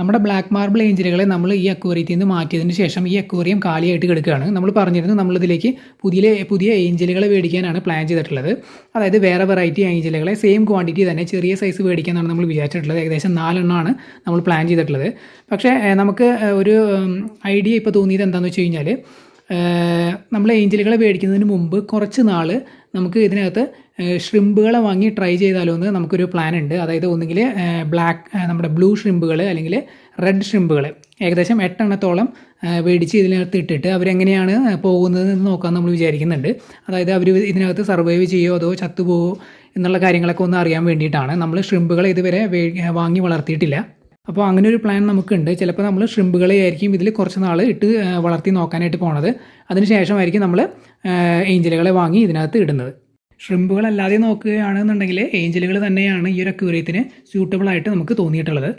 നമ്മുടെ black marble ഏഞ്ചലുകളെ നമ്മൾ ഈ അക്വേറിയത്തിൽ നിന്ന് മാറ്റിയതിന് ശേഷം ഈ അക്വേറിയം കാലിയായിട്ട് കിടക്കുകയാണ്. നമ്മൾ പറഞ്ഞിരുന്നു നമ്മളിതിലേക്ക് പുതിയ ഏഞ്ചലുകളെ മേടിക്കാനാണ് പ്ലാൻ ചെയ്തിട്ടുള്ളത്. അതായത് വേറെ വെറൈറ്റി ഏഞ്ചലുകളെ സെയിം ക്വാണ്ടിറ്റി തന്നെ ചെറിയ സൈസ് മേടിക്കാനാണ് നമ്മൾ വിചാരിച്ചിട്ടുള്ളത്. ഏകദേശം 4 എണ്ണമാണ് നമ്മൾ പ്ലാൻ ചെയ്തിട്ടുള്ളത്. പക്ഷേ നമുക്ക് ഒരു ഐഡിയ ഇപ്പോൾ തോന്നിയത് എന്താണെന്ന് വെച്ച് കഴിഞ്ഞാൽ, നമ്മൾ ഏഞ്ചലുകളെ മേടിക്കുന്നതിന് മുമ്പ് കുറച്ച് നാൾ നമുക്ക് ഇതിനകത്ത് ഷ്രിമ്പുകളെ വാങ്ങി ട്രൈ ചെയ്താലോ എന്ന് നമുക്കൊരു പ്ലാൻ ഉണ്ട്. അതായത് ഒന്നുകിൽ നമ്മുടെ ബ്ലൂ ഷ്രിമ്പുകൾ അല്ലെങ്കിൽ റെഡ് ഷ്രിമ്പുകൾ ഏകദേശം 8 എണ്ണത്തോളം മേടിച്ച് ഇതിനകത്ത് ഇട്ടിട്ട് അവരെങ്ങനെയാണ് പോകുന്നതെന്ന് നോക്കാൻ നമ്മൾ വിചാരിക്കുന്നുണ്ട്. അതായത് അവർ ഇതിനകത്ത് സർവൈവ് ചെയ്യുമോ അതോ ചത്തുപോകുമോ എന്നുള്ള കാര്യങ്ങളൊക്കെ ഒന്ന് അറിയാൻ വേണ്ടിയിട്ടാണ്. നമ്മൾ ഷ്രിമ്പുകളെ ഇതുവരെ വാങ്ങി വളർത്തിയിട്ടില്ല. അപ്പോൾ അങ്ങനെ ഒരു പ്ലാൻ നമുക്കുണ്ട്. ചിലപ്പോൾ നമ്മൾ ഷ്രിമ്പുകളെ ആയിരിക്കും ഇതിൽ കുറച്ച് നാൾ ഇട്ട് വളർത്തി നോക്കാനായിട്ട് പോണത്. അതിനുശേഷമായിരിക്കും നമ്മൾ ഏഞ്ചലുകളെ വാങ്ങി ഇതിനകത്ത് ഇടുന്നത്. ഷ്രിമ്പുകളല്ലാതെ നോക്കുകയാണെന്നുണ്ടെങ്കിൽ ഏഞ്ചലുകൾ തന്നെയാണ് ഈ ഒരു അക്വേറിയത്തിന് സ്യൂട്ടബിളായിട്ട് നമുക്ക് തോന്നിയിട്ടുള്ളത്.